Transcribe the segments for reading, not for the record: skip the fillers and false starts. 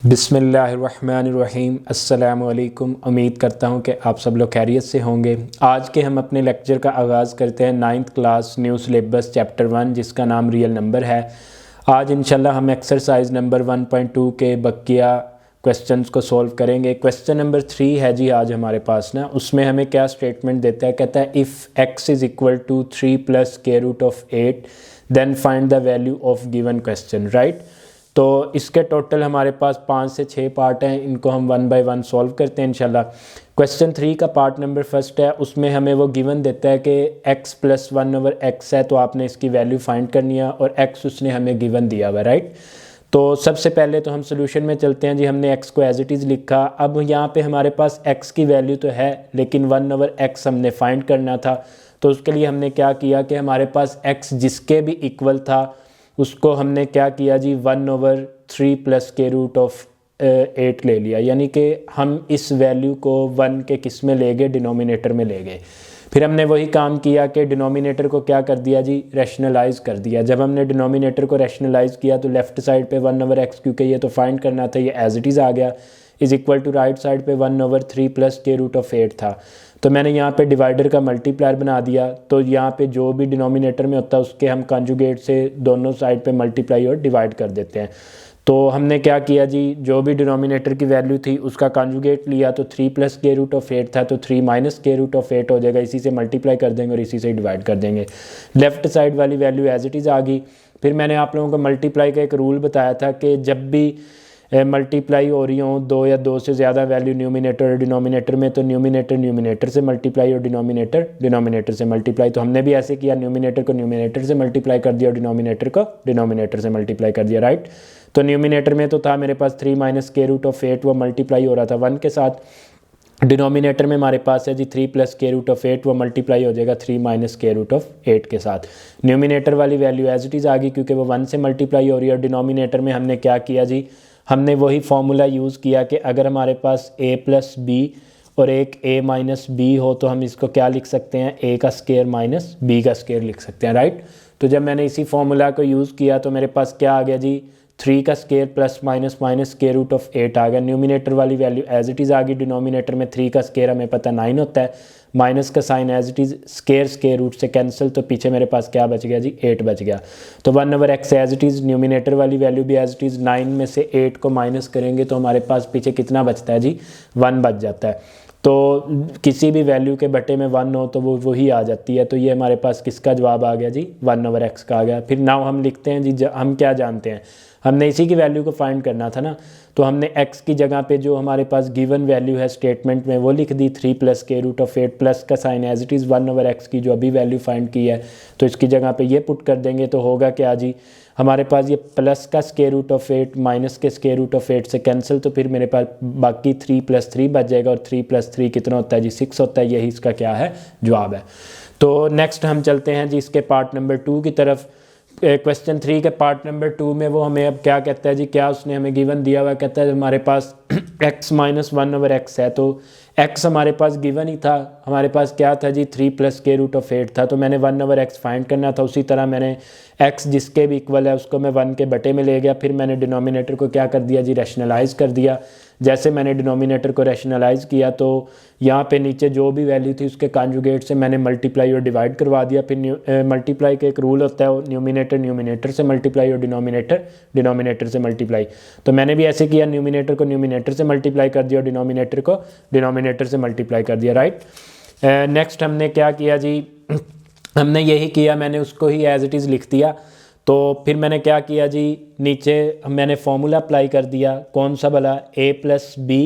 बिस्मिल्लाहिर्रहमानिर्रहीम। अस्सलामुअलैकुम। उम्मीद करता हूँ कि आप सब लोग खैरियत से होंगे। आज के हम अपने लेक्चर का आगाज़ करते हैं 9th class new syllabus chapter 1 जिसका नाम रियल नंबर है। आज इंशाल्लाह हम एक्सरसाइज नंबर 1.2 के बकिया क्वेश्चंस को सॉल्व करेंगे। क्वेश्चन नंबर 3 है जी आज हमारे पास ना, उसमें हमें क्या स्टेटमेंट देता है। कहता है if x is equal to 3 + k√8 then find the value of given question, right. तो इसके टोटल हमारे पास 5 से 6 पार्ट हैं, इनको हम 1 बाय 1 सॉल्व करते हैं इंशाल्लाह। क्वेश्चन 3 का पार्ट नंबर फर्स्ट है, उसमें हमें वो गिवन देता है कि x + 1/x है, तो आपने इसकी वैल्यू फाइंड करनी है और x उसने हमें गिवन दिया हुआ, राइट। तो सबसे पहले तो हम सोल्यूशन में चलते हैं जी। हमने x को एज इट इज़ लिखा। अब यहाँ पे हमारे पास x की वैल्यू तो है लेकिन 1/x हमने फाइंड करना था। तो उसके लिए हमने क्या किया कि हमारे पास x जिसके भी इक्वल था उसको हमने क्या किया जी 1/3 + k√8 ले लिया, यानी कि हम इस वैल्यू को 1 के किस में ले गए, डिनोमिनेटर में ले गए। फिर हमने वही काम किया कि डिनोमिनेटर को क्या कर दिया जी, रैशनलाइज़ कर दिया। जब हमने डिनोमिनेटर को रैशनलाइज़ किया तो लेफ़्ट साइड पे 1/x, क्योंकि ये तो फाइंड करना था, ये एज इट इज़ आ गया, is equal to right side पे 1/3 + k√8 था। तो मैंने यहाँ पे डिवाइडर का मल्टीप्लायर बना दिया। तो यहाँ पे जो भी डिनोमिनेटर में होता है उसके हम कॉन्जुगेट से दोनों साइड पे मल्टीप्लाई और डिवाइड कर देते हैं। तो हमने क्या किया जी, जो भी डिनोमिनेटर की वैल्यू थी उसका कॉन्जुगेट लिया, तो 3 + k√8 था, तो 3 - k√8 हो जाएगा। इसी से मल्टीप्लाई कर देंगे और इसी से डिवाइड कर देंगे। लेफ़्ट साइड वाली वैल्यू एज इट इज़ आ गई। फिर मैंने आप लोगों को मल्टीप्लाई का एक रूल बताया था कि जब भी मल्टीप्लाई हो रही हो 2 या 2 से ज़्यादा वैल्यू न्यूमिनेटर और डिनोमिनेटर में, तो न्यूमिनेटर से मल्टीप्लाई और डिनोमिनेटर से मल्टीप्लाई। तो हमने भी ऐसे किया, न्यूमिनेटर को न्यूमिनेटर से मल्टीप्लाई कर दिया और डिनोमिनेटर को डिनोमिनेटर से मल्टीप्लाई कर दिया, राइट। तो न्यूमिनेटर में तो था मेरे पास 3 - k√8, वो मल्टीप्लाई हो रहा था 1 के साथ। डिनोमिनेटर में हमारे पास है जी 3 + k√8, वो मल्टीप्लाई हो जाएगा 3 - k√8 के साथ। न्यूमिनेटर वाली वैल्यू एज इट इज़ आ गई क्योंकि वो 1 से मल्टीप्लाई हो रही है। और डिनोमिनेटर में हमने क्या किया जी, हमने वही फार्मूला यूज़ किया कि अगर हमारे पास a + b और एक a - b हो तो हम इसको क्या लिख सकते हैं, a का स्क्वायर - b का स्क्वायर लिख सकते हैं, राइट। तो जब मैंने इसी फार्मूला को यूज़ किया तो मेरे पास क्या आ गया जी, 3 का स्क्वायर + k√8 आ गया। न्यूमिनेटर वाली वैल्यू एज इट इज़ आ गई। डिनोमिनेटर में 3 का स्क्वायर हमें पता 9 होता है, माइनस का sign as it is, square root से कैंसिल, तो पीछे मेरे पास क्या बच गया जी, 8 बच गया। तो 1/x as it is, numerator वाली वैल्यू भी एज इट इज़, 9 में से 8 को माइनस करेंगे तो हमारे पास पीछे कितना बचता है जी, 1 बच जाता है। तो किसी भी वैल्यू के बटे में 1 हो तो वो वही आ जाती है। तो ये हमारे पास किसका जवाब आ गया जी, 1/x का आ गया। फिर नाउ हम लिखते हैं जी, हम क्या जानते हैं, हमने इसी की वैल्यू को फाइंड करना था ना। तो हमने x की जगह पे जो हमारे पास गिवन वैल्यू है स्टेटमेंट में वो लिख दी, 3 + k√8 प्लस का sign as it is 1/x की जो अभी वैल्यू फाइंड की है, तो इसकी जगह पे ये पुट कर देंगे। तो होगा क्या जी, हमारे पास ये प्लस का √8 माइनस के √8 से कैंसिल, तो फिर मेरे पास बाकी 3 + 3 बच जाएगा। और 3 + 3 कितना होता है जी, 6 होता है। यही इसका क्या है, जवाब है। तो नेक्स्ट हम चलते हैं जी इसके पार्ट नंबर 2 की तरफ। क्वेश्चन 3 के पार्ट नंबर 2 में वो हमें अब क्या कहता है जी, क्या उसने हमें गिवन दिया हुआ, कहता है हमारे पास x - 1/x है। तो x हमारे पास गिवन ही था, हमारे पास क्या था जी, 3 + k√8 था। तो मैंने 1/x फाइंड करना था। उसी तरह मैंने x जिसके भी इक्वल है उसको मैं 1 के बटे में ले गया। फिर मैंने डिनोमिनेटर को क्या कर दिया जी, रैशनलाइज़ कर दिया। जैसे मैंने डिनोमिनेटर को रैशनलाइज़ किया तो यहाँ पे नीचे जो भी वैल्यू थी उसके कॉन्जुगेट से मैंने मल्टीप्लाई और डिवाइड करवा दिया। फिर मल्टीप्लाई का एक रूल होता है, न्यूमिनेटर से मल्टीप्लाई और डिनोमिनेटर से मल्टीप्लाई। तो मैंने भी ऐसे किया, न्यूमिनेटर को न्यूमिनेटर से मल्टीप्लाई कर दिया और डिनोमिनेटर को डिनोमिनेटर से मल्टीप्लाई कर दिया, राइट। नेक्स्ट हमने क्या किया जी, हमने यही किया, मैंने उसको ही एज इट इज़ लिख दिया। तो फिर मैंने क्या किया जी, नीचे मैंने फॉर्मूला अप्लाई कर दिया, कौन सा भला, a + b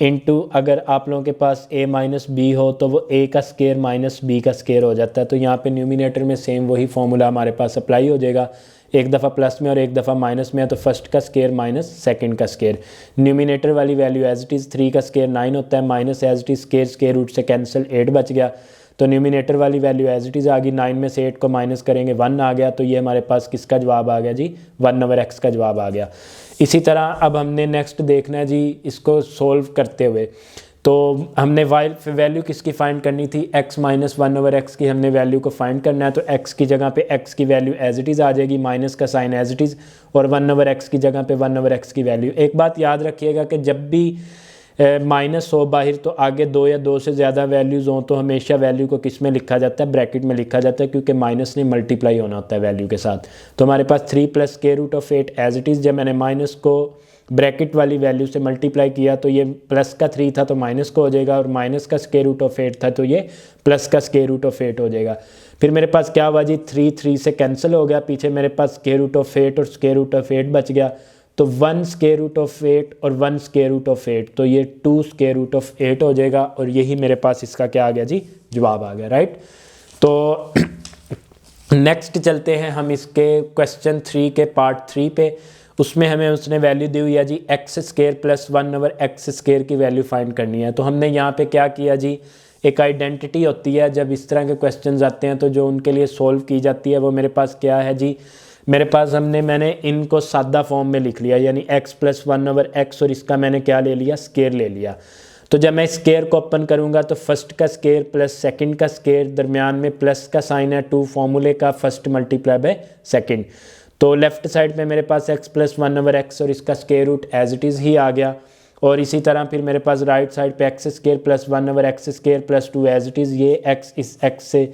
इंटू, अगर आप लोगों के पास a - b हो तो वो a का स्क्वायर - b का स्क्वायर हो जाता है। तो यहाँ पे न्यूमिनेटर में सेम वही फॉर्मूला हमारे पास अप्लाई हो जाएगा। एक दफ़ा प्लस में और एक दफ़ा माइनस में है, तो फर्स्ट का स्क्वायर माइनस सेकंड का स्क्वायर। न्यूमिनेटर वाली वैल्यू एज इट इज़, 3 का स्क्वायर 9 होता है, minus as it is square root से कैंसिल, 8 बच गया। तो न्यूमिनेटर वाली वैल्यू एज इट इज़ आ गई, 9 में से 8 को माइनस करेंगे 1 आ गया। तो ये हमारे पास किसका जवाब आ गया जी, 1/x का जवाब आ गया। इसी तरह अब हमने नेक्स्ट देखना है जी इसको सोल्व करते हुए। तो हमने वाई वैल्यू किसकी फाइंड करनी थी, x माइनस 1/x की हमने वैल्यू को फाइंड करना है। तो x की जगह पे x की वैल्यू एज इट इज़ आ जाएगी, माइनस का साइन एज इट इज़, और 1/x की जगह पे 1/x की वैल्यू। एक बात याद रखिएगा कि जब भी माइनस हो बाहर तो आगे 2 या 2 से ज़्यादा वैल्यूज़ हों तो हमेशा वैल्यू को किस में लिखा जाता है, ब्रैकेट में लिखा जाता है, क्योंकि माइनस ने मल्टीप्लाई होना होता है वैल्यू के साथ। तो हमारे पास 3 + स्क्वायर-रूट-ऑफ-8 एज इट इज़, जब मैंने माइनस को ब्रैकेट वाली वैल्यू से मल्टीप्लाई किया तो ये प्लस का 3 था तो माइनस को हो जाएगा, और माइनस का स्क्वायर-रूट-ऑफ-8 था तो ये प्लस का स्क्वायर-रूट-ऑफ-8 हो जाएगा। फिर मेरे पास क्या हुआ जी, 3 से कैंसिल हो गया, पीछे मेरे पास स्क्वायर-रूट-ऑफ-8 और स्क्वायर-रूट-ऑफ-8 बच गया। तो 1 स्क्वायर-रूट-ऑफ-8 और 1 स्क्वायर-रूट-ऑफ-8, तो ये 2 स्क्वायर-रूट-ऑफ-8 हो जाएगा, और यही मेरे पास इसका क्या आ गया जी, जवाब आ गया, राइट। तो नेक्स्ट चलते हैं हम इसके क्वेश्चन 3 के पार्ट 3 पे। उसमें हमें उसने वैल्यू दी हुई है जी x² + 1/x² की वैल्यू फाइंड करनी है। तो हमने यहाँ पे क्या किया जी, एक आइडेंटिटी होती है जब इस तरह के क्वेश्चंस आते हैं तो जो उनके लिए सोल्व की जाती है वो मेरे पास क्या है जी, मेरे पास मैंने इनको सादा फॉर्म में लिख लिया, यानी x + 1/x, और इसका मैंने क्या ले लिया, स्क्वायर ले लिया। तो जब मैं स्क्वायर को ओपन करूंगा तो फर्स्ट का स्क्वायर प्लस सेकंड का स्क्वायर, दरमियान में प्लस का साइन है, 2 फॉर्मूले का फर्स्ट मल्टीप्लाई बाय सेकंड। तो लेफ्ट साइड पे मेरे पास x + 1/x और इसका square root as it is ही आ गया, और इसी तरह फिर मेरे पास राइट साइड पे x² + 1/x² + 2 as it is, ये x इस x से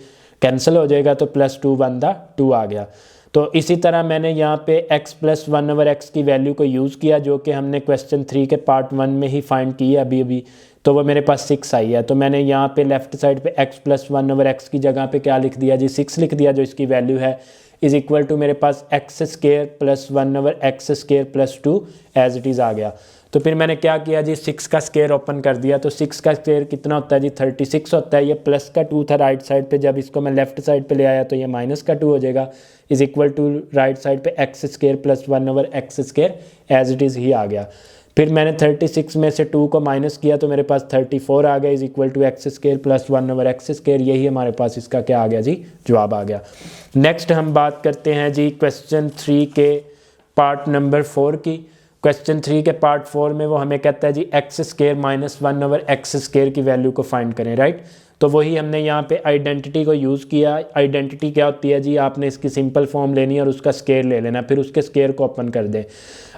कैंसिल हो जाएगा तो +2 = 2 आ गया। तो इसी तरह मैंने यहाँ पे x + 1/x की वैल्यू को यूज़ किया, जो कि हमने क्वेश्चन 3 के पार्ट 1 में ही फाइंड की है अभी, तो वो मेरे पास 6 आई है। तो मैंने यहाँ पे लेफ्ट साइड पे x + 1/x की जगह पे क्या लिख दिया जी, 6 लिख दिया, जो इसकी वैल्यू है इज़ इक्वल टू मेरे पास x² + 1/x² + 2 as it is आ गया। तो फिर मैंने क्या किया जी, 6 का स्क्वायर ओपन कर दिया, तो 6 का स्क्वायर कितना होता है जी, 36 होता है। ये प्लस का 2 था राइट साइड पे, जब इसको मैं लेफ्ट साइड पे ले आया तो ये माइनस का 2 हो जाएगा, is equal to right side पे x² + 1/x² as it is ही आ गया। फिर मैंने 36 में से 2 को माइनस किया तो मेरे पास 34 आ गया, is equal to x² + 1/x², यही हमारे पास इसका क्या आ गया जी, जवाब आ गया। नेक्स्ट हम बात करते हैं जी क्वेश्चन 3 के पार्ट नंबर 4 की। क्वेश्चन 3 के पार्ट 4 में वो हमें कहता है जी x² - 1/x² की वैल्यू को फाइंड करें, राइट। तो वही हमने यहाँ पे आइडेंटिटी को यूज़ किया। आइडेंटिटी क्या होती है जी, आपने इसकी सिंपल फॉर्म लेनी है और उसका स्क्वायर ले लेना, फिर उसके स्क्वायर को ओपन कर दें।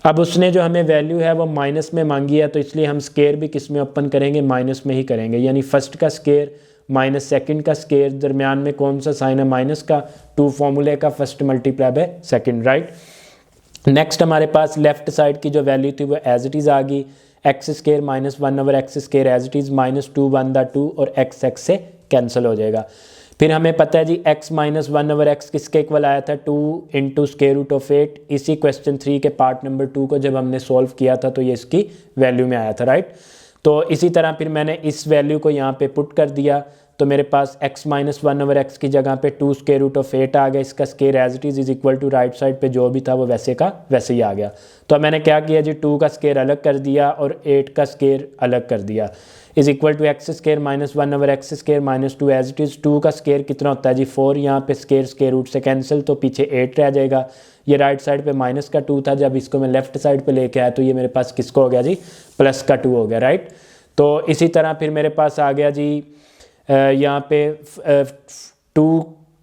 अब उसने जो हमें वैल्यू है वो माइनस में मांगी है, तो इसलिए हम स्क्वायर भी किस में ओपन करेंगे, माइनस में ही करेंगे, यानी फर्स्ट का स्क्वायर माइनस सेकंड का स्क्वायर, दरमियान में कौन सा साइन है, माइनस का, 2 फॉर्मूले का first multiply by second, right. Next हमारे पास लेफ्ट साइड की जो वैल्यू थी वो एज इट इज़ आ गई, x² - 1/x² as it is, -2 = 2 और x से कैंसिल हो जाएगा। फिर हमें पता है जी x - 1/x किसके इक्वल आया था, 2 × स्क्वायर-रूट-ऑफ-8। इसी क्वेश्चन 3 के पार्ट नंबर 2 को जब हमने सॉल्व किया था तो ये इसकी वैल्यू में आया था, राइट। तो इसी तरह फिर मैंने इस वैल्यू को यहाँ पे पुट कर दिया, तो मेरे पास x - 1/x की जगह पे 2 स्क्वायर-रूट-ऑफ-8 आ गया, इसका square as it is equal to right side पे जो भी था वो वैसे का वैसे ही आ गया। तो मैंने क्या किया जी, 2 का स्क्वायर अलग कर दिया और 8 का स्क्वायर अलग कर दिया, is equal to x² - 1/x² - 2 as it is. 2 का स्क्वायर कितना होता है जी, 4, यहाँ पे स्क्वायर रूट से कैंसिल, तो पीछे 8 रह जाएगा। ये राइट साइड पे माइनस का 2 था, जब इसको मैं लेफ्ट साइड पे लेके आया तो ये मेरे पास किसको हो गया जी, प्लस का 2 हो गया, राइट। तो इसी तरह फिर मेरे पास आ गया जी यहाँ पे 2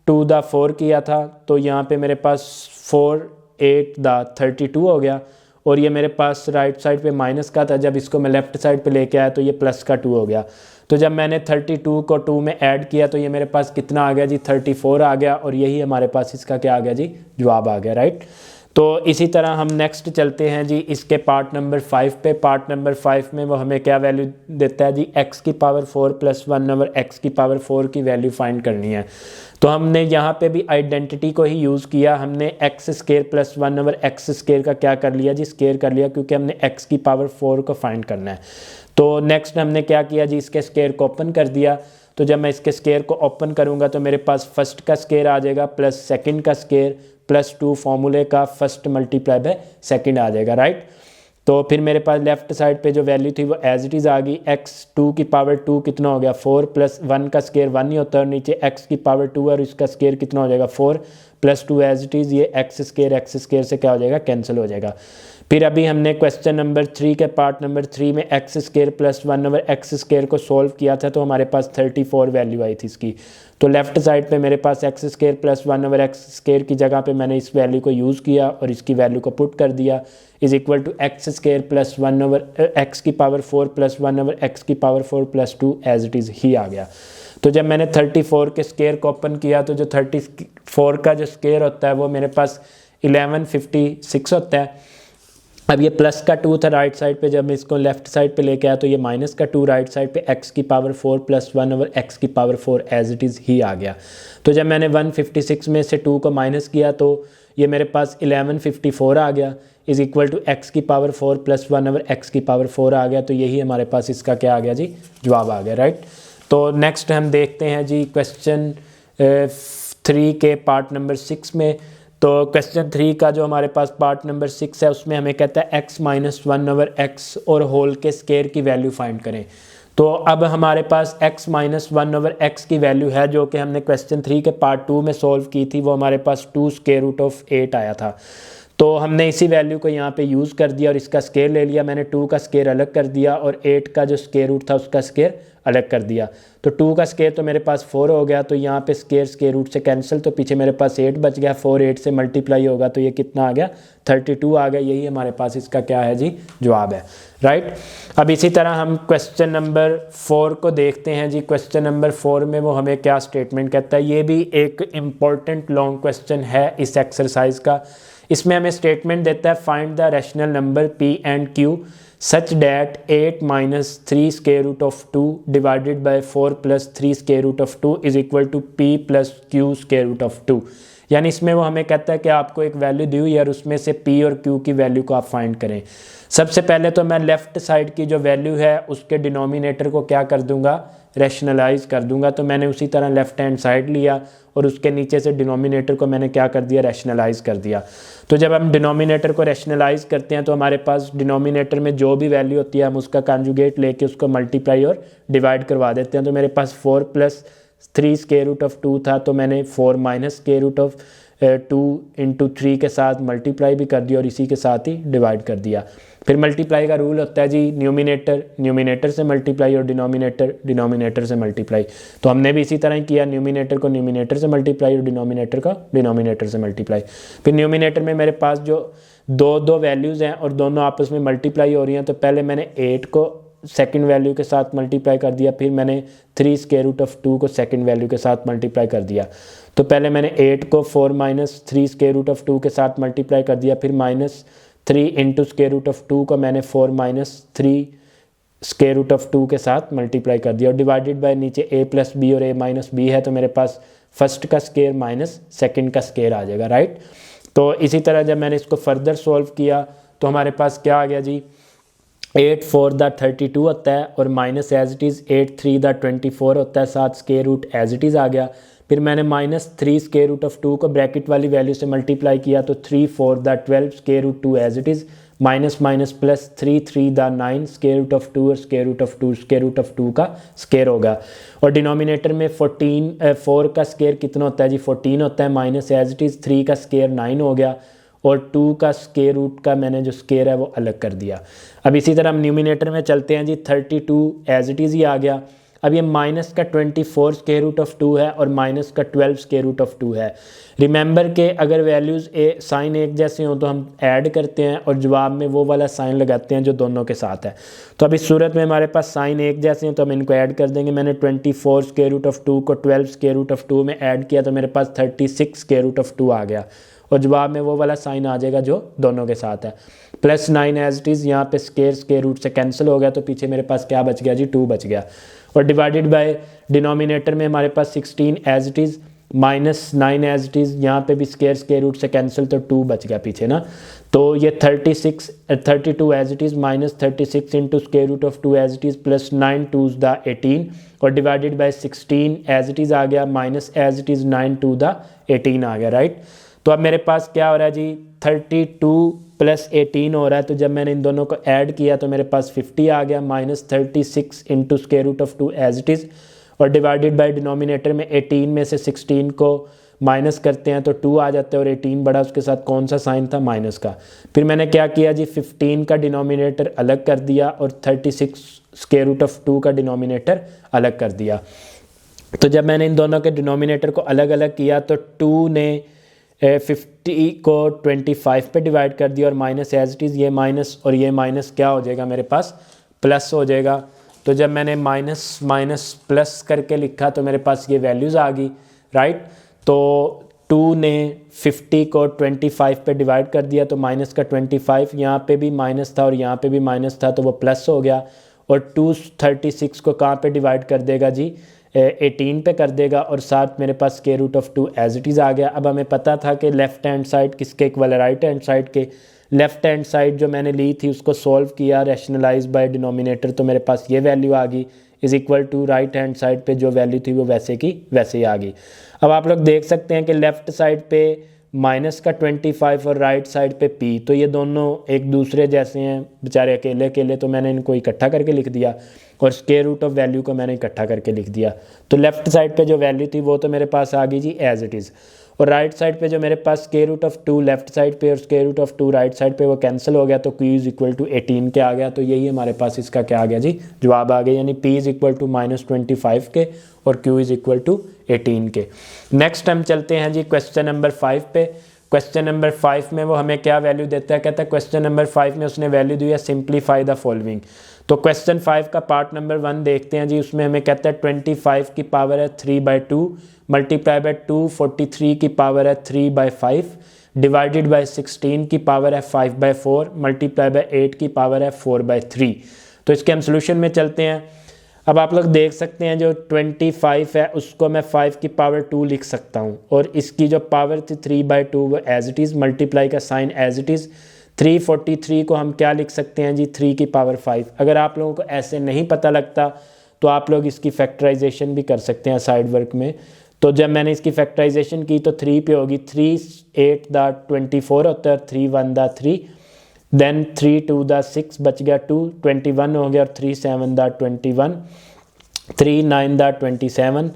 × 4 किया था, तो यहाँ पे मेरे पास 4 × 8 = 32 हो गया, और ये मेरे पास राइट साइड पे माइनस का था, जब इसको मैं लेफ्ट साइड पे लेके आया तो ये प्लस का 2 हो गया। तो जब मैंने 32 को 2 में ऐड किया तो ये मेरे पास कितना आ गया जी, 34 आ गया, और यही हमारे पास इसका क्या आ गया जी, जवाब आ गया, राइट। तो इसी तरह हम नेक्स्ट चलते हैं जी इसके पार्ट नंबर 5 पे। पार्ट नंबर 5 में वो हमें क्या वैल्यू देता है जी, x⁴ + 1/x⁴ की वैल्यू फाइंड करनी है। तो हमने यहाँ पे भी आइडेंटिटी को ही यूज़ किया, हमने x² + 1/x² का क्या कर लिया जी, स्क्वायर कर लिया, क्योंकि हमने x⁴ को फाइंड करना है। तो नेक्स्ट हमने क्या किया जी, इसके स्क्वायर को ओपन कर दिया। तो जब मैं इसके स्क्वायर को ओपन करूँगा तो मेरे पास फर्स्ट का स्क्वायर आ जाएगा प्लस सेकंड का स्क्वायर प्लस 2 फॉर्मूले का फर्स्ट मल्टीप्लाई बाय सेकंड आ जाएगा, राइट। तो फिर मेरे पास लेफ्ट साइड पे जो वैल्यू थी वो एज इट इज़ आ गई, x2 कितना हो गया 4 + 1 का स्क्वायर 1 ही होता है, और नीचे x2 और इसका स्क्वायर कितना हो जाएगा 4 प्लस 2 एज इट इज़, ये एक्स स्केयर से क्या हो जाएगा, कैंसिल हो जाएगा। फिर अभी हमने क्वेश्चन नंबर 3 के पार्ट नंबर 3 में एक्स स्केयर प्लस 1/x² को सॉल्व किया था, तो हमारे पास 34 वैल्यू आई थी इसकी। तो लेफ्ट साइड पे मेरे पास x² प्लस 1/x² की जगह पे मैंने इस वैल्यू को यूज़ किया और इसकी वैल्यू को पुट कर दिया, is equal to x² plus 1/x⁴ plus 1/x⁴ plus 2 as it is ही आ गया। तो जब मैंने 34 के स्केयर को ओपन किया तो जो 34 का जो स्केयर होता है वो मेरे पास 1156 होता है। अब ये प्लस का 2 था राइट साइड पे, जब मैं इसको लेफ्ट साइड पे लेके आया तो ये माइनस का 2 राइट साइड पे x⁴ plus 1/x⁴ as it is ही आ गया। तो जब मैंने 156 में से 2 को माइनस किया तो ये मेरे पास 1154 आ गया, is equal to x⁴ plus 1/x⁴ आ गया। तो यही हमारे पास इसका क्या आ गया जी, जवाब आ गया, राइट। तो नेक्स्ट हम देखते हैं जी क्वेश्चन 3 के पार्ट नंबर 6 में। तो क्वेश्चन 3 का जो हमारे पास पार्ट नंबर 6 है उसमें हमें कहता है x - 1/x और होल के स्केयर की वैल्यू फाइंड करें। तो अब हमारे पास x - 1/x की वैल्यू है जो कि हमने क्वेश्चन 3 के पार्ट 2 में सॉल्व की थी, वो हमारे पास 2√8 आया था। तो हमने इसी वैल्यू को यहाँ पे यूज़ कर दिया और इसका स्केयर ले लिया। मैंने 2 का स्केयर अलग कर दिया और 8 का जो स्केयर रूट था उसका स्केयर अलग कर दिया। तो 2 का स्केयर तो मेरे पास 4 हो गया, तो यहाँ पे स्केयर रूट से कैंसिल, तो पीछे मेरे पास 8 बच गया। 4 8 से मल्टीप्लाई होगा तो ये कितना आ गया, 32 आ गया। यही हमारे पास इसका क्या है जी, जवाब है, राइट। अब इसी तरह हम क्वेश्चन नंबर 4 को देखते हैं जी। क्वेश्चन नंबर 4 में वो हमें क्या स्टेटमेंट कहता है, ये भी एक इम्पॉर्टेंट लॉन्ग क्वेश्चन है इस एक्सरसाइज का। इसमें हमें स्टेटमेंट देता है find the rational number p and q such that 8 - 3√2 divided by 4 + 3√2 is equal to p + q√2। यानी इसमें वो हमें कहता है कि आपको एक वैल्यू दी हुई है और उसमें से p और q की वैल्यू को आप फाइंड करें। सबसे पहले तो मैं लेफ़्ट साइड की जो वैल्यू है उसके डिनोमिनेटर को क्या कर दूंगा, रैशनलाइज कर दूंगा। तो मैंने उसी तरह लेफ़्ट हैंड साइड लिया और उसके नीचे से डिनोमिनेटर को मैंने क्या कर दिया, रैशनलाइज कर दिया। तो जब हम डिनोमिनेटर को रैशनलाइज करते हैं तो हमारे पास डिनोमिनेटर में जो भी वैल्यू होती है हम उसका कॉन्जुगेट लेके उसको मल्टीप्लाई और डिवाइड करवा देते हैं। तो मेरे पास 4 + 3√2 था, तो मैंने 4 - 2 × 3 के साथ मल्टीप्लाई भी कर दिया और इसी के साथ ही डिवाइड कर दिया। फिर मल्टीप्लाई का रूल होता है जी, न्यूमिनेटर से मल्टीप्लाई और डिनोमिनेटर से मल्टीप्लाई। तो हमने भी इसी तरह ही किया, न्यूमिनेटर को न्यूमिनेटर से मल्टीप्लाई और डिनोमिनेटर का डिनोमिनेटर से मल्टीप्लाई। फिर न्यूमिनेटर में मेरे पास जो दो वैल्यूज़ हैं और दोनों आपस में मल्टीप्लाई हो रही हैं, तो पहले मैंने 8 को सेकंड वैल्यू के साथ मल्टीप्लाई कर दिया, फिर मैंने 3√2 को सेकंड वैल्यू के साथ मल्टीप्लाई कर दिया। तो पहले मैंने 8 को 4 - 3√2 के साथ मल्टीप्लाई कर दिया, फिर -3 × √2 को मैंने 4 - 3√2 के साथ मल्टीप्लाई कर दिया और डिवाइडेड बाय नीचे a + b और a - b है, तो मेरे पास फर्स्ट का स्केयर माइनस सेकंड का स्केयर आ जाएगा, राइट। तो इसी तरह जब मैंने इसको फर्दर सॉल्व किया तो हमारे पास क्या आ गया जी, 8 4 द 32 होता है और माइनस एज इट इज़ 8 3 द 24 होता है, साथ square root as it is आ गया। फिर मैंने -3√2 को ब्रैकेट वाली वैल्यू से मल्टीप्लाई किया, तो 3 4 द 12 √2 as it is, minus plus 3 3 द 9 √2 और √2 का स्केयर होगा। और डिनोमिनेटर में 4 का स्केयर कितना होता है जी, 14 होता है, माइनस एज इट इज़ 3 का स्केयर 9 हो गया और 2 का स्केयर रूट का मैंने जो स्केयर है वो अलग कर दिया। अब इसी तरह हम न्यूमिनेटर में चलते हैं जी, 32 एज इट इज़ ही आ गया। अब ये माइनस का 24 √2 है और माइनस का 12 √2 है। रिमेंबर के अगर वैल्यूज़ साइन एक जैसे हों तो हम ऐड करते हैं और जवाब में वो वाला साइन लगाते हैं जो दोनों के साथ है। तो अब इस सूरत में हमारे पास साइन एक जैसे हैं तो हम इनको ऐड कर देंगे। मैंने 24 √2 को 12 √2 में ऐड किया तो मेरे पास 36 √2 आ गया और जवाब में वो वाला साइन आ जाएगा जो दोनों के साथ है। +9 एज इट इज़, यहाँ पे स्केयर रूट से कैंसिल हो गया तो पीछे मेरे पास क्या बच गया जी, 2 बच गया। और डिवाइडेड बाय डिनोमिनेटर में हमारे पास 16 as it is, -9 as it is, यहाँ पे भी स्केयर रूट से कैंसिल तो 2 बच गया पीछे ना। तो ये 32 as it is, -36 × √2 as it is, +9 2s द 18 और divided by 16 as it is आ गया, माइनस एज इट इज़ 9 2 द 18 आ गया, राइट। तो अब मेरे पास क्या हो रहा है जी, 32 + 18 हो रहा है। तो जब मैंने इन दोनों को ऐड किया तो मेरे पास 50 आ गया, -36 × √2 एज इट इज़ और डिवाइडेड बाय डिनोमिनेटर में 18 में से 16 को माइनस करते हैं तो 2 आ जाता है और 18 बड़ा उसके साथ कौन सा साइन था, माइनस का। फिर मैंने क्या किया जी, 15 का डिनोमिनेटर अलग कर दिया और 36 स्क्वायर रूट ऑफ 2 का डिनोमिनेटर अलग कर दिया। तो जब मैंने इन दोनों के डिनोमिनेटर को अलग अलग किया तो 2 ने 50 को 25 पे डिवाइड कर दिया और माइनस एज इट इज़, ये माइनस और ये माइनस क्या हो जाएगा मेरे पास, प्लस हो जाएगा। तो जब मैंने माइनस माइनस प्लस करके लिखा तो मेरे पास ये वैल्यूज़ आ गई, राइट। तो 2 ने 50 को 25 पे डिवाइड कर दिया तो माइनस का 25, यहाँ पे भी माइनस था और यहाँ पे भी माइनस था तो वो प्लस हो गया। और 2 36 को कहाँ पे डिवाइड कर देगा जी, 18 पे कर देगा और साथ मेरे पास square root of 2 as it is आ गया। अब हमें पता था कि लेफ़्ट हैंड साइड किसके इक्वल है, राइट हैंड साइड के। लेफ़्ट हैंड साइड जो मैंने ली थी उसको सॉल्व किया रैशनलाइज बाय डिनोमिनेटर तो मेरे पास ये वैल्यू आ गई is equal to right hand side पे जो वैल्यू थी वो वैसे की वैसे ही आ गई। अब आप लोग देख सकते हैं कि लेफ़्ट साइड पे माइनस का 25 और राइट साइड पे p, तो ये दोनों एक दूसरे जैसे हैं बेचारे अकेले अकेले, तो मैंने इनको इकट्ठा करके लिख दिया और स्क्वायर रूट ऑफ वैल्यू को मैंने इकट्ठा करके लिख दिया। तो लेफ़्ट साइड पे जो वैल्यू थी वो तो मेरे पास आ गई जी एज इट इज़, और राइट साइड पे जो मेरे पास square root of 2 left side पे और square root of 2 right side पे वो कैंसिल हो गया तो q इज़ इक्वल टू 18 के आ गया। तो यही हमारे पास इसका क्या आ गया जी, जवाब आ गया, यानी p इज़ इक्वल टू -25 के और q इज़ इक्वल टू 18 के। नेक्स्ट हम चलते हैं जी क्वेश्चन नंबर 5 पे। क्वेश्चन नंबर 5 में वो हमें क्या वैल्यू देता है, कहता है क्वेश्चन नंबर 5 में उसने वैल्यू दी है सिंप्लीफाई द फॉलोइंग। तो क्वेश्चन 5 का पार्ट नंबर 1 देखते हैं जी, उसमें हमें कहता है 25 की पावर है 3/2 मल्टीप्लाई बाय 2, 43 की पावर है 3/5 डिवाइडेड बाय 16 की पावर है 5/4 मल्टीप्लाई बाय 8 की पावर है 4/3। तो इसके हम सोल्यूशन में चलते हैं। अब आप लोग देख सकते हैं जो 25 है उसको मैं 5 की पावर 2 लिख सकता हूँ और इसकी जो पावर थी 3/2 वो एज इट इज़, मल्टीप्लाई का साइन एज इट इज़। 343 को हम क्या लिख सकते हैं जी, 3 की पावर 5। अगर आप लोगों को ऐसे नहीं पता लगता तो आप लोग इसकी फैक्टराइजेशन भी कर सकते हैं साइड वर्क में। तो जब मैंने इसकी फैक्टराइजेशन की तो 3 पे होगी, 3 8 दा 24 होता है, 3 1 दा 3, देन 3 2 दा 6 बच गया 2, 21 हो गया और 3 7 दा 21, 3 9 दा 27,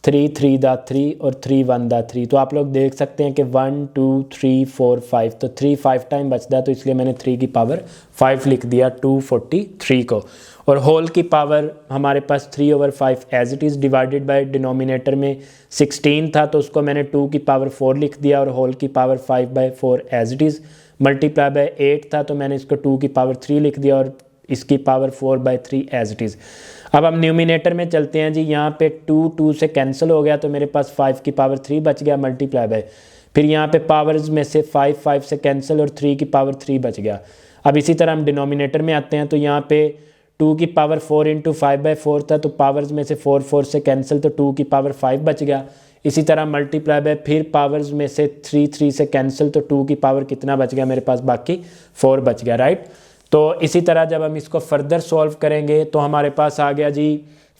3 3 दा 3 और 3 1 दा 3। तो आप लोग देख सकते हैं कि 1 2 3 4 5, तो 3 5 टाइम बचता है तो इसलिए मैंने 3 की पावर 5 लिख दिया 243 को। और होल की पावर हमारे पास 3/5 as it is divided by denominator में 16 था तो उसको मैंने 2 की पावर 4 लिख दिया और होल की power 5/4 as it is, multiply by 8 था तो मैंने इसको 2 की पावर 3 लिख दिया और इसकी पावर 4/3 एज इट इज़। अब हम न्यूमिनेटर में चलते हैं जी, यहाँ पे 2 से कैंसिल हो गया तो मेरे पास 5 की पावर 3 बच गया मल्टीप्लाई बाय, फिर यहाँ पे पावर्स में से 5 से कैंसिल और 3 की पावर 3 बच गया। अब इसी तरह हम डिनोमिनेटर में आते हैं तो यहाँ पे 2 की पावर 4 इंटू 5/4 था तो पावर्स में से 4 से कैंसिल तो 2 की पावर 5 बच गया। इसी तरह मल्टीप्लाई बाय फिर पावर्स में से 3 से कैंसिल तो 2 की पावर कितना बच गया मेरे पास, बाकी 4 बच गया, राइट। तो इसी तरह जब हम इसको फर्दर सॉल्व करेंगे तो हमारे पास आ गया जी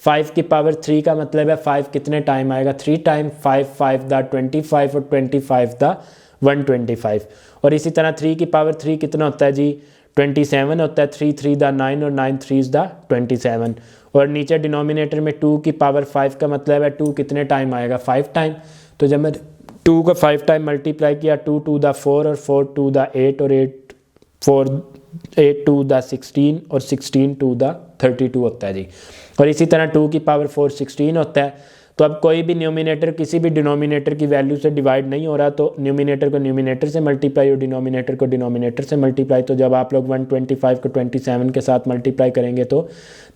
5 की पावर 3 का मतलब है 5 कितने टाइम आएगा, 3 टाइम, 5 दा 25 और 25 दा 125। और इसी तरह 3 की पावर 3 कितना होता है जी, 27 होता है, 3 दा 9 और 9 3 दा 27। और नीचे डिनोमिनेटर में 2 की पावर 5 का मतलब है 2 कितने टाइम आएगा, 5 टाइम। तो जब मैं 2 को 5 टाइम मल्टीप्लाई किया, 2 दा 4 और 4 दा 8 और 8 दा 16 और 16 दा 32 होता है जी। और इसी तरह 2 की पावर 4 16 होता है। तो अब कोई भी न्यूमिनेटर किसी भी डिनोमिनेटर की वैल्यू से डिवाइड नहीं हो रहा तो न्यूमिनेटर को न्यूमिनेटर से मल्टीप्लाई और डिनोमिनेटर को डिनोमिनेटर से मल्टीप्लाई। तो जब आप लोग 125 को 27 के साथ मल्टीप्लाई करेंगे तो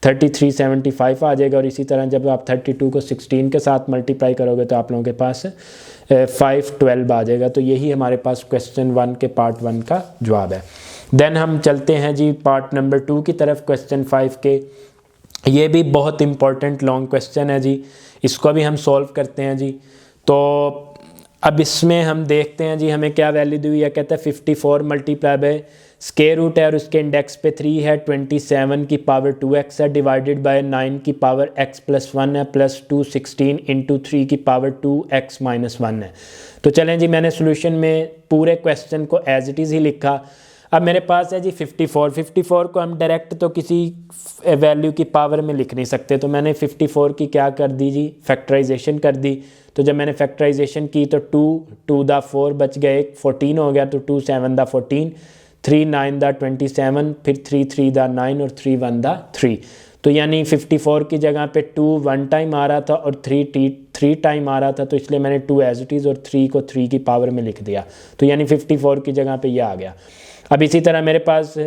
3375 आ जाएगा। और इसी तरह जब आप 32 को 16 के साथ मल्टीप्लाई करोगे तो आप लोगों के पास 512 आ जाएगा। तो यही हमारे पास क्वेश्चन 1 के पार्ट 1 का जवाब है। देन हम चलते हैं जी पार्ट नंबर 2 की तरफ, क्वेश्चन 5 के। ये भी बहुत इंपॉर्टेंट लॉन्ग क्वेश्चन है जी, इसको भी हम सॉल्व करते हैं जी। तो अब इसमें हम देखते हैं जी हमें क्या वैल्यू दी हुई है, कहता है 54 मल्टीप्लाई बाय स्क्वायर रूट है और उसके इंडेक्स पे 3 है, 27 की पावर 2x है डिवाइडेड बाय 9 की पावर x प्लस 1 है प्लस 2 16 इंटू 3 की पावर 2x माइनस 1 है। तो चलें जी, मैंने सोल्यूशन में पूरे क्वेश्चन को एज इट इज़ ही लिखा। अब मेरे पास है जी 54 को हम डायरेक्ट तो किसी वैल्यू की पावर में लिख नहीं सकते, तो मैंने 54 की क्या कर दी जी, फैक्टराइजेशन कर दी। तो जब मैंने फैक्टराइजेशन की तो 2 दा 4 बच गए, 14 हो गया, तो 2 7 दा 14, 3 9 दा 27, फिर 3 3 दा 9 और 3 1 दा 3। तो यानी 54 की जगह पे 2 1 टाइम आ रहा था और 3 टाइम आ रहा था, तो इसलिए मैंने 2 एज इट इज़ और 3 को 3 की पावर में लिख दिया। तो यानी 54 की जगह पे ये आ गया। अब इसी तरह मेरे पास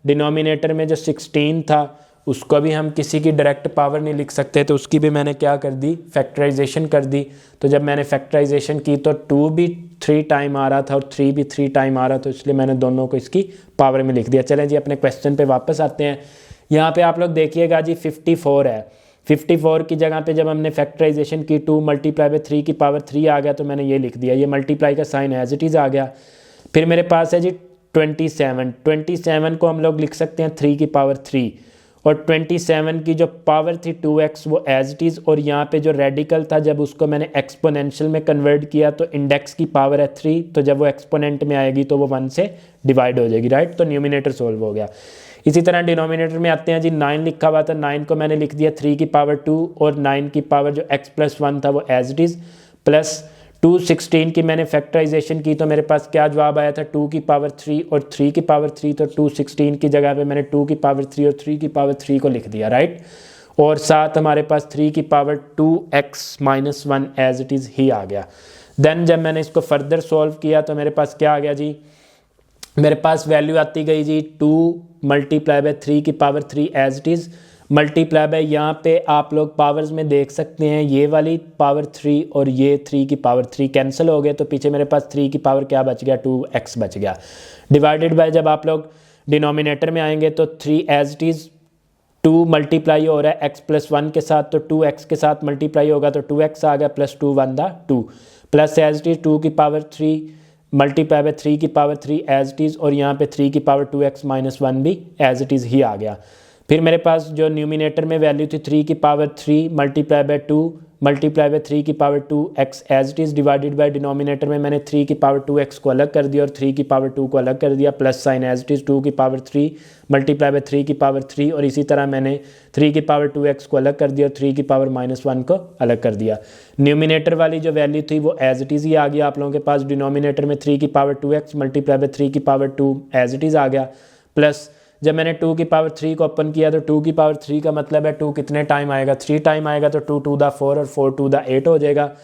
डिनोमिनेटर में जो 16 था उसको भी हम किसी की डायरेक्ट पावर नहीं लिख सकते, तो उसकी भी मैंने क्या कर दी, फैक्टराइजेशन कर दी। तो जब मैंने फैक्टराइजेशन की तो 2 भी 3 टाइम आ रहा था और 3 भी 3 टाइम आ रहा था, तो इसलिए मैंने दोनों को इसकी पावर में लिख दिया। चलें जी अपने क्वेश्चन पे वापस आते हैं। यहाँ पे आप लोग देखिएगा जी 54 है, 54 की जगह पे जब हमने फैक्टराइजेशन की 2 मल्टीप्लाई बाय 3 की पावर 3 आ गया, तो मैंने ये लिख दिया, ये मल्टीप्लाई का साइन एज इट इज़ आ गया। फिर मेरे पास है जी 27 को हम लोग लिख सकते हैं 3 की पावर 3, और 27 की जो पावर थी 2x वो एज इट इज़, और यहाँ पे जो रेडिकल था जब उसको मैंने एक्सपोनेंशियल में कन्वर्ट किया तो इंडेक्स की पावर है 3, तो जब वो एक्सपोनेंट में आएगी तो वो 1 से डिवाइड हो जाएगी, राइट। तो न्यूमिनेटर सोल्व हो गया। इसी तरह डिनोमिनेटर में आते हैं जी, 9 लिखा हुआ था, 9 को मैंने लिख दिया 3 की पावर 2, और 9 की पावर जो x + 1 था वो एज इट इज़, प्लस 2 16 की मैंने फैक्टराइजेशन की तो मेरे पास क्या जवाब आया था, 2 की पावर 3 और 3 की पावर 3, तो 2 16 की जगह पे मैंने 2 की पावर 3 और 3 की पावर 3 को लिख दिया, राइट। और साथ हमारे पास 3 की power 2x - 1 as it is ही आ गया। देन जब मैंने इसको फर्दर सॉल्व किया तो मेरे पास क्या आ गया जी, मेरे पास वैल्यू आती गई जी 2 मल्टीप्लाई बाय 3 की power 3 as it is, multiply by, यहाँ पे आप लोग पावर्स में देख सकते हैं ये वाली पावर 3 और ये 3 की पावर 3 कैंसिल हो गए, तो पीछे मेरे पास 3 की पावर क्या बच गया, 2x बच गया। डिवाइडेड बाय, जब आप लोग डिनोमिनेटर में आएंगे तो 3 एज इट इज़, 2 मल्टीप्लाई हो रहा है x + 1 के साथ, तो 2x के साथ मल्टीप्लाई होगा तो 2x आ गया, प्लस 2 1 दा 2, प्लस एज इट इज़ 2 की पावर 3 मल्टीप्लाई बाय 3 की पावर 3 एज इट इज़, और यहाँ पे 3 की पावर 2x - 1 भी एज इट इज़ ही आ गया। फिर मेरे पास जो न्यूमिनेटर में वैल्यू थी 3 की power 3 multiply by 2 multiply by 3 की power 2x as it is, divided by denominator में मैंने 3 की पावर 2x को अलग कर दिया और 3 की पावर 2 को अलग कर दिया, plus sign as it is 2 की पावर 3 मल्टीप्लाई बाय 3 की पावर 3, और इसी तरह मैंने 3 की पावर 2x को अलग कर दिया और 3 की पावर -1 को अलग कर दिया। न्यूमिनेटर वाली जो वैल्यू थी वो एज इट इज़ ही आ गया आप लोगों के पास। डिनोमिनेटर में 3 की पावर 2x मल्टीप्लाई बाय 3 की पावर 2 एज इट इज़ आ गया, प्लस जब मैंने 2 की पावर 3 को ओपन किया तो 2 की पावर 3 का मतलब है 2 कितने टाइम आएगा, 3 टाइम आएगा, तो 2 2 दा 4 और 4 2 दा 8 हो जाएगा।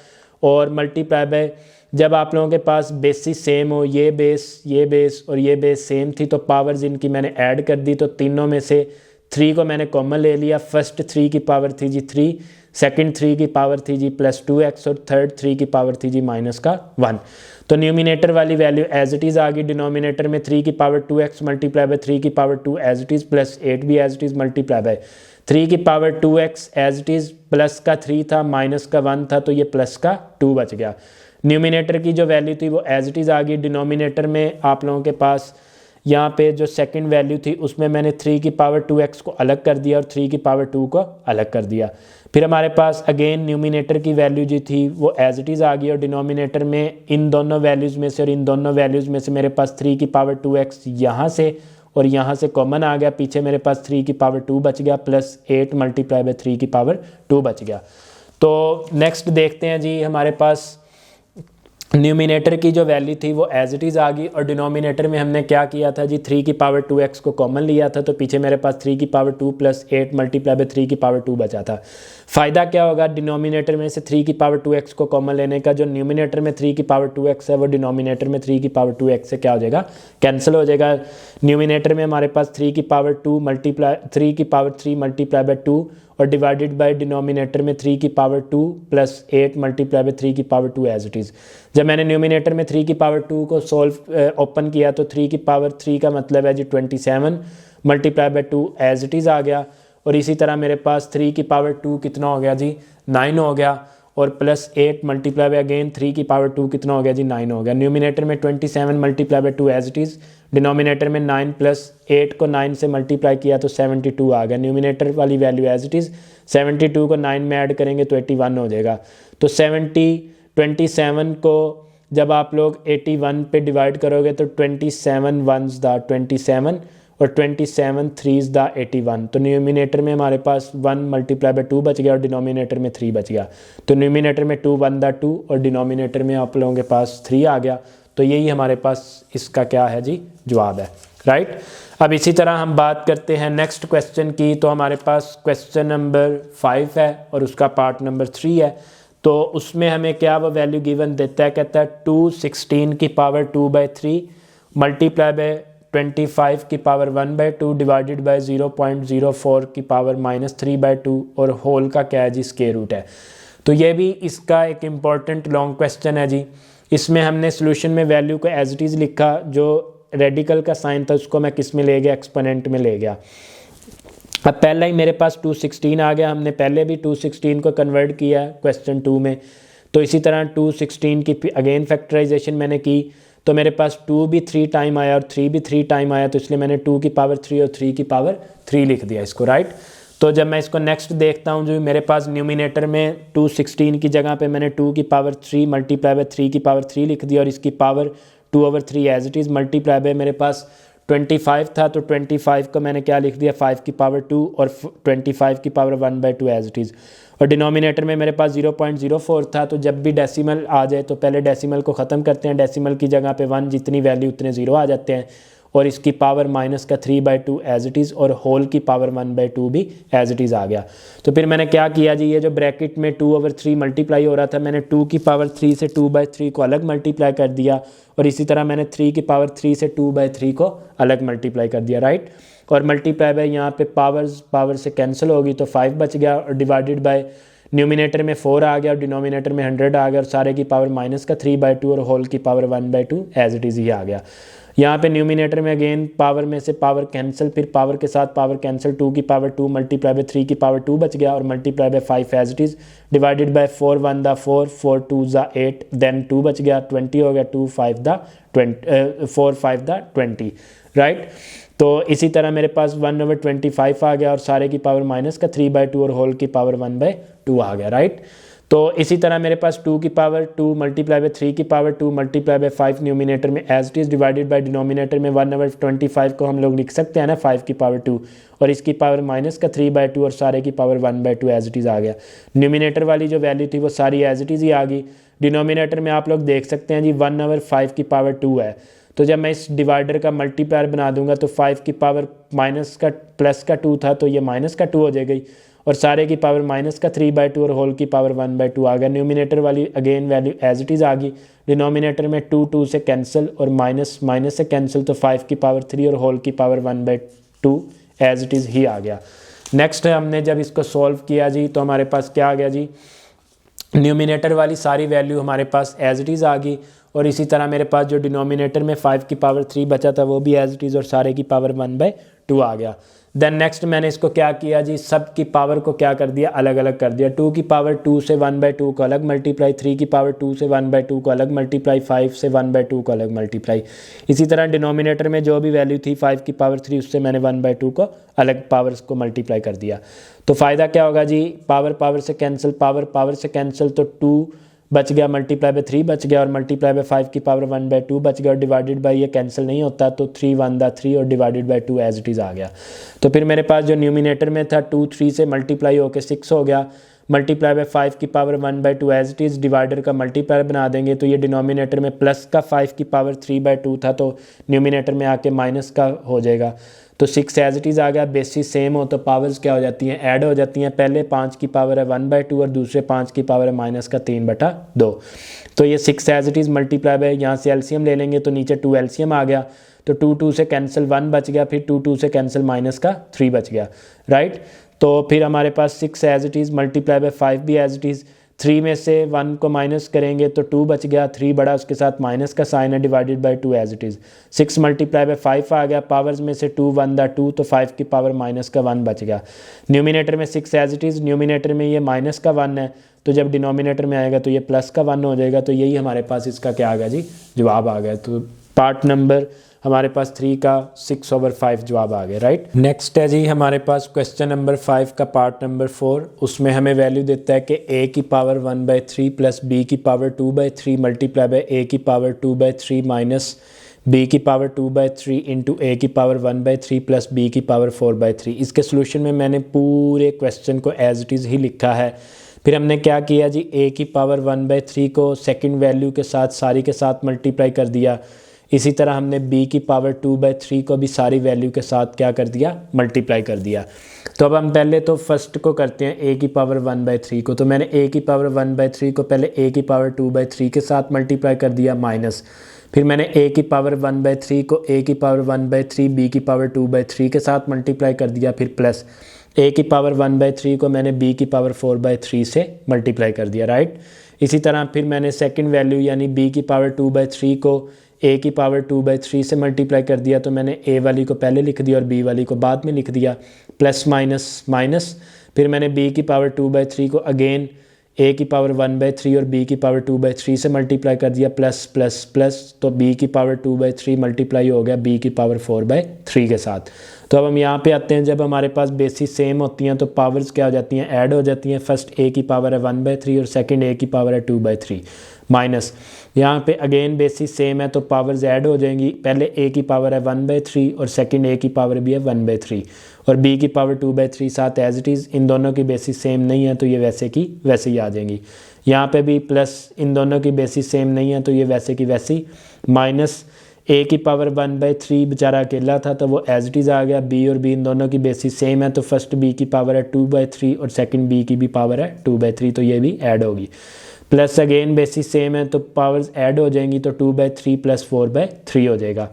और मल्टीप्लाई बाय, जब आप लोगों के पास बेसिस सेम हो, ये बेस और ये बेस सेम थी, तो पावर्स इनकी मैंने ऐड कर दी, तो तीनों में से 3 को मैंने कॉमन ले लिया। फर्स्ट 3 की पावर थी जी 3, सेकंड 3 की पावर थी जी +2x, और थर्ड 3 की पावर थी जी -1। तो न्यूमिनेटर वाली वैल्यू एज इट इज़ आ गई। डिनोमिनेटर में 3 की पावर 2x मल्टीप्लाई बाय 3 की power 2 as it is, plus 8 भी as it is multiply by 3 की power 2x as it is, plus का 3 था माइनस का 1 था, तो ये प्लस का 2 बच गया। न्यूमिनेटर की जो वैल्यू थी वो एज इट इज़ आ गई। डिनोमिनेटर में आप लोगों के पास यहाँ पे जो सेकंड वैल्यू थी उसमें मैंने 3 की पावर 2x को अलग कर दिया और 3 की पावर 2 को अलग कर दिया। फिर हमारे पास अगेन न्यूमिनेटर की वैल्यू जो थी वो एज इट इज़ आ गई, और डिनोमिनेटर में इन दोनों वैल्यूज़ में से और इन दोनों वैल्यूज़ में से मेरे पास 3 की पावर 2x यहाँ से और यहाँ से कॉमन आ गया, पीछे मेरे पास 3 की पावर 2 बच गया, प्लस 8 मल्टीप्लाई बाय 3 की पावर 2 बच गया। तो नेक्स्ट देखते हैं जी, हमारे पास न्यूमिनेटर की जो वैल्यू थी वो एज इट इज़ आ गई, और डिनोमिनेटर में हमने क्या किया था जी, 3 की पावर 2x को कॉमन लिया था, तो पीछे मेरे पास 3 की पावर 2 प्लस 8 मल्टीप्लाई बाय 3 की पावर 2 बचा था। फ़ायदा क्या होगा डिनोमिनेटर में से 3 की पावर 2x को कॉमन लेने का, जो न्यूमिनेटर में 3 की पावर 2x है वो डिनोमिनेटर में 3 की पावर 2x से क्या हो जाएगा, कैंसिल हो जाएगा। न्यूमिनेटर में हमारे पास 3 की पावर 3 मल्टीप्लाई बाय 2 और डिवाइडेड बाय डिनोमिनेटर में 3 की पावर 2 प्लस 8 मल्टीप्लाई बाय 3 की पावर 2 एज इट इज़। जब मैंने न्यूमिनेटर में 3 की पावर 2 को ओपन किया तो 3 की पावर 3 का मतलब है जी 27 multiply by 2 as it is आ गया, और इसी तरह मेरे पास 3 की पावर 2 कितना हो गया जी 9 हो गया, और प्लस 8 मल्टीप्लाई बाय अगेन 3 की पावर 2 कितना हो गया जी 9 हो गया। न्यूमिनेटर में 27 multiply by 2 as it is, denominator में 9 प्लस 8 को 9 से मल्टीप्लाई किया तो 72 आ गया। न्यूमिनेटर वाली वैल्यू एज इट इज़, 72 को 9 में ऐड करेंगे तो 81 हो जाएगा। तो 27 को जब आप लोग 81 पे डिवाइड करोगे तो 27 वंस द 27 और 27 थ्रीज द 81। तो न्यूमिनेटर में हमारे पास 1 मल्टीप्लाई बाय 2 बच गया और डिनोमिनेटर में 3 बच गया। तो न्यूमिनेटर में 2 1 द 2 और डिनोमिनेटर में आप लोगों के पास 3 आ गया। तो यही हमारे पास इसका क्या है जी, जवाब है, राइट। अब इसी तरह हम बात करते हैं नेक्स्ट क्वेश्चन की। तो हमारे पास क्वेश्चन नंबर 5 है और उसका पार्ट नंबर 3 है। तो उसमें हमें क्या वो वैल्यू गिवन देता है, कहता है 216 की पावर 2/3 मल्टीप्लाई बाय 25 की पावर 1/2 डिवाइडेड बाय 0.04 की पावर -3/2 और होल का क्या है जी, स्क्वायर रूट है। तो ये भी इसका एक इम्पॉर्टेंट लॉन्ग क्वेश्चन है जी। इसमें हमने सोल्यूशन में वैल्यू को एज इट इज़ लिखा, जो रेडिकल का साइन था उसको मैं किस में ले गया, एक्सपोनेंट में ले गया। अब पहला ही मेरे पास 216 आ गया, हमने पहले भी 216 को कन्वर्ट किया है क्वेश्चन 2 में। तो इसी तरह 216 की अगेन फैक्टराइजेशन मैंने की, तो मेरे पास 2 भी 3 टाइम आया और 3 भी 3 टाइम आया, तो इसलिए मैंने 2 की पावर 3 और 3 की पावर 3 लिख दिया इसको, राइट। तो जब मैं इसको नेक्स्ट देखता हूँ, जो मेरे पास न्यूमिनेटर में 216 की जगह पे मैंने 2 की पावर 3 मल्टीप्लाई बाय 3 की पावर 3 लिख दिया और इसकी power 2/3 as it is multiply by मेरे पास 25 था, तो 25 को मैंने क्या लिख दिया 5 की पावर 2 और 25 की पावर 1/2 एज इट इज़। और डिनोमिनेटर में मेरे पास 0.04 था, तो जब भी डेसिमल आ जाए तो पहले डेसिमल को ख़त्म करते हैं, डेसिमल की जगह पे 1 जितनी वैल्यू उतने 0 आ जाते हैं और इसकी पावर माइनस का 3/2 एज इट इज़ और होल की पावर 1/2 भी एज इट इज़ आ गया। तो फिर मैंने क्या किया जी, ये जो ब्रैकेट में 2/3 मल्टीप्लाई हो रहा था, मैंने 2 की पावर 3 से 2/3 को अलग मल्टीप्लाई कर दिया और इसी तरह मैंने 3 की पावर 3 से 2/3 को अलग मल्टीप्लाई कर दिया, राइट। और मल्टीप्लाई बाय यहाँ पे पावर से कैंसिल होगी तो 5 बच गया और डिवाइडेड बाय न्यूमिनेटर में 4 आ गया और डिनोमिनेटर में 100 आ गया और सारे की पावर माइनस का 3/2 और होल की पावर 1/2 एज इट इज़ ही आ गया। यहाँ पे न्यूमिनेटर में अगेन पावर में से पावर कैंसिल, फिर पावर के साथ पावर कैंसिल, 2 की पावर 2 मल्टीप्लाई बाय 3 की पावर 2 बच गया और multiply by 5 as it is divided by 4 1 द 4 4 2 द 8 देन 2 बच गया, 20 हो गया, 2 5 द 20 4 5 द 20, राइट। तो इसी तरह मेरे पास 1/25 आ गया और सारे की पावर माइनस का 3/2 और होल की पावर 1/2 आ गया, राइट। तो इसी तरह मेरे पास 2 की पावर 2 मल्टीप्लाई बाय 3 की पावर 2 मल्टीप्लाई बाय 5 न्यूमिनेटर में as it is divided by denominator में 1/25 को हम लोग लिख सकते हैं ना 5 की पावर 2 और इसकी पावर माइनस का 3/2 और सारे की पावर 1/2 एज इट इज़ आ गया। न्यूमिनेटर वाली जो वैल्यू थी वो सारी एज इट इज़ ही आ गई। डिनोमिनेटर में आप लोग देख सकते हैं जी 1/5 की पावर 2 है, तो जब मैं इस डिवाइडर का मल्टीप्लायर बना दूंगा तो 5 की पावर माइनस का प्लस का 2 था तो ये माइनस का 2 हो जाएगी और सारे की पावर माइनस का 3/2 और होल की पावर 1/2 आ गया। न्यूमिनेटर वाली again value as it is आ गई। डिनोमिनेटर में 2 से कैंसिल और माइनस से कैंसिल, तो 5 की पावर 3 और होल की पावर 1/2 एज इट इज़ ही आ गया। नेक्स्ट हमने जब इसको सॉल्व किया जी तो हमारे पास क्या आ गया जी, न्यूमिनेटर वाली सारी वैल्यू हमारे पास एज इट इज़ आ गई और इसी तरह मेरे पास जो डिनोमिनेटर में 5 की पावर 3 बचा था वो भी एज इट इज़ और सारे की पावर 1/2 आ गया। देन नेक्स्ट मैंने इसको क्या किया जी, सब की पावर को क्या कर दिया, अलग अलग कर दिया। 2 की पावर 2 से 1/2 को अलग मल्टीप्लाई, 3 की पावर 2 से 1/2 को अलग मल्टीप्लाई, 5 से 1/2 को अलग मल्टीप्लाई। इसी तरह डिनोमिनेटर में जो भी वैल्यू थी 5 की पावर 3 उससे मैंने 1/2 को अलग पावर्स को मल्टीप्लाई कर दिया। तो फ़ायदा क्या होगा जी, पावर से कैंसिल, पावर से कैंसिल, तो 2 बच गया, मल्टीप्लाई बाय 3 बच गया और मल्टीप्लाई बाय 5 की पावर 1/2 बच गया और डिवाइडेड बाय ये कैंसिल नहीं होता तो 3 1 द 3 और divided by 2 as it is आ गया। तो फिर मेरे पास जो न्यूमिनेटर में था 2 3 से मल्टीप्लाई होकर 6 हो गया, मल्टीप्लाई बाय 5 की power 1/2 as it is, divider का मल्टीप्लायर बना देंगे तो ये डिनोमिनेटर में प्लस का 5 की पावर 3/2 था तो न्यूमिनेटर में आके माइनस का हो जाएगा। तो 6 एज इट इज़ आ गया। बेसिस सेम हो तो पावर्स क्या हो जाती हैं, ऐड हो जाती हैं। पहले 5 की पावर है 1/2 और दूसरे 5 की पावर है माइनस का 3/2। तो ये 6 as it is multiply by, यहाँ से एलसीएम ले लेंगे तो नीचे 2 एलसीएम आ गया, तो 2 से कैंसिल 1 बच गया, फिर 2 से कैंसिल माइनस का 3 बच गया, राइट। तो फिर हमारे पास 6 as it is multiply by 5 भी एज इट इज़, 3 में से 1 को माइनस करेंगे तो 2 बच गया, 3 बड़ा उसके साथ माइनस का साइन है, divided by 2 as it is. 6 multiply by 5 आ गया, पावर्स में से 2 1 द 2 तो 5 की पावर माइनस का 1 बच गया। न्यूमिनेटर में 6 एज इट इज़, न्यूमिनेटर में ये माइनस का 1 है तो जब डिनोमिनेटर में आएगा तो ये प्लस का 1 हो जाएगा। तो यही हमारे पास इसका क्या आ गया जी, जवाब आ गया। तो पार्ट नंबर हमारे पास 3 का 6/5 जवाब आ गया, राइट। नेक्स्ट है जी हमारे पास क्वेश्चन नंबर 5 का पार्ट नंबर 4। उसमें हमें वैल्यू देता है कि a की पावर 1/3 प्लस b की पावर 2/3 मल्टीप्लाई बाय a की पावर 2/3 माइनस b की पावर 2/3 इंटू a की पावर 1/3 प्लस b की पावर 4/3। इसके सोल्यूशन में मैंने पूरे क्वेश्चन को एज इट इज़ ही लिखा है। फिर हमने क्या किया जी, a की पावर 1/3 को सेकंड वैल्यू के साथ सारी के साथ मल्टीप्लाई कर दिया। इसी तरह हमने b की पावर 2/3 को भी सारी वैल्यू के साथ क्या कर दिया, मल्टीप्लाई कर दिया। तो अब हम पहले तो फर्स्ट को करते हैं a की पावर 1/3 को। तो मैंने a की पावर 1/3 को पहले a की पावर 2/3 के साथ मल्टीप्लाई कर दिया माइनस, फिर मैंने a की पावर 1/3 को a की पावर 1/3 b की पावर 2/3 के साथ मल्टीप्लाई कर दिया, फिर प्लस a की पावर 1/3 को मैंने b की पावर 4/3 से मल्टीप्लाई कर दिया, राइट। इसी तरह फिर मैंने सेकंड वैल्यू यानी b की पावर 2/3 को a की पावर 2/3 से मल्टीप्लाई कर दिया। तो मैंने a वाली को पहले लिख दिया और b वाली को बाद में लिख दिया, प्लस माइनस माइनस। फिर मैंने b की पावर 2/3 को अगेन a की पावर 1/3 और b की पावर 2/3 से मल्टीप्लाई कर दिया, प्लस प्लस प्लस। तो b की पावर 2/3 मल्टीप्लाई हो गया b की पावर 4/3 के साथ। तो अब हम यहाँ पे आते हैं, जब हमारे पास बेसिस सेम होती हैं तो पावर्स क्या हो जाती हैं, ऐड हो जाती हैं। फर्स्ट a की पावर है 1/3 और सेकंड a की पावर है 2/3 माइनस, यहाँ पे अगेन बेसिस सेम है तो पावर्स ऐड हो जाएंगी। पहले a की पावर है 1/3 और सेकंड a की पावर भी है 1/3 और b की पावर 2/3 साथ एज इट इज़। इन दोनों की बेसिस सेम नहीं है तो ये वैसे की वैसे ही आ जाएंगी। यहाँ पे भी प्लस, इन दोनों की बेसिस सेम नहीं है तो ये वैसे की वैसे ही, माइनस a की पावर 1/3 बेचारा अकेला था तो वो एज इट इज़ आ गया। b और b इन दोनों की बेसिस सेम है तो फर्स्ट b की पावर है 2/3 और सेकंड b की भी पावर है 2/3 तो ये भी ऐड होगी। प्लस अगेन बेसिस सेम है तो पावर्स ऐड हो जाएंगी तो 2/3 प्लस 4/3 हो जाएगा।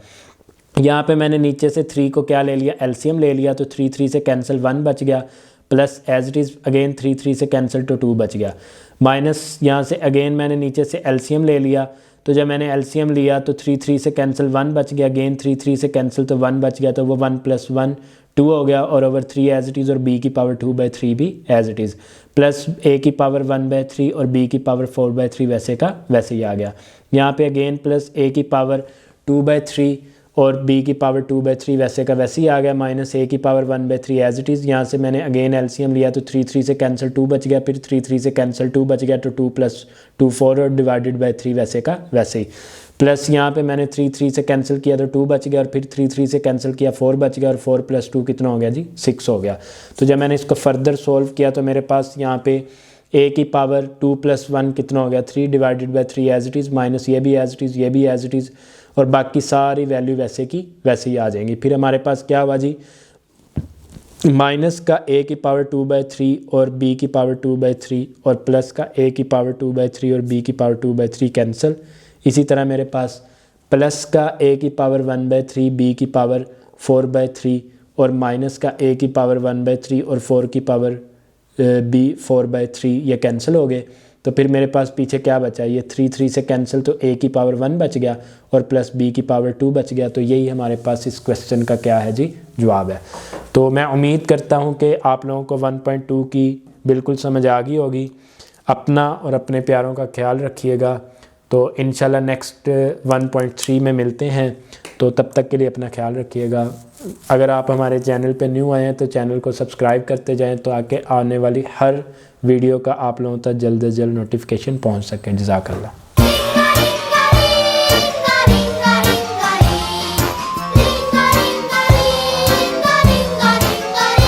यहाँ पे मैंने नीचे से 3 को क्या ले लिया, एलसीएम ले लिया, तो 3 से कैंसिल 1 बच गया, plus as it is again 3 से कैंसिल तो 2 बच गया, माइनस यहाँ से अगेन मैंने नीचे से एलसीएम ले लिया। तो जब मैंने एलसीएम लिया तो 3 से कैंसिल 1 बच गया, अगेन 3 से कैंसिल तो 1 बच गया, तो वो 1 + 1 2 हो गया और ओवर 3 एज इट इज़ और b की पावर 2/3 भी as it is, plus a की पावर 1/3 और b की पावर 4/3 वैसे का वैसे ही आ गया। यहाँ पे अगेन प्लस a की पावर 2/3 और b की पावर 2/3 वैसे का वैसे ही आ गया, माइनस a की पावर 1/3 एज इट इज़। यहाँ से मैंने अगेन एलसीएम लिया तो 3 से कैंसिल 2 बच गया, फिर 3 से कैंसिल 2 बच गया तो 2 + 2 4 और डिवाइडेड बाय 3 वैसे का वैसे ही, प्लस यहाँ पे मैंने 3 से कैंसिल किया तो 2 बच गया और फिर 3 से कैंसिल किया 4 बच गया और 4 + 2 कितना हो गया जी, 6 हो गया। तो जब मैंने इसको फर्दर सोल्व किया तो मेरे पास यहाँ पे a की पावर 2 + 1 कितना हो गया, 3 divided by 3 as it is, minus ये भी एज इट इज़, ये भी एज इट इज़ और बाकी सारी वैल्यू वैसे की वैसे ही आ जाएंगी। फिर हमारे पास क्या हुआ जी, माइनस का a की पावर 2/3 और b की पावर 2/3 और प्लस का a की पावर 2/3 और b की पावर 2/3 कैंसिल। इसी तरह मेरे पास प्लस का a की पावर 1/3 b की पावर 4/3 और माइनस का a की पावर 1/3 और 4 की पावर b 4/3 ये कैंसिल हो गए। तो फिर मेरे पास पीछे क्या बचा, ये 3 से कैंसिल तो a की पावर 1 बच गया और प्लस b की पावर 2 बच गया। तो यही हमारे पास इस क्वेश्चन का क्या है जी, जवाब है। तो मैं उम्मीद करता हूँ कि आप लोगों को 1.2 की बिल्कुल समझ आ गई होगी। अपना और अपने प्यारों का ख्याल रखिएगा। तो इंशाल्लाह नेक्स्ट 1.3 में मिलते हैं। तो तब तक के लिए अपना ख्याल रखिएगा। अगर आप हमारे चैनल पे न्यू आए हैं तो चैनल को सब्सक्राइब करते जाएं तो आके आने वाली हर वीडियो का आप लोगों तक जल्द से जल्द नोटिफिकेशन पहुंच सके। जज़ाकल्लाह।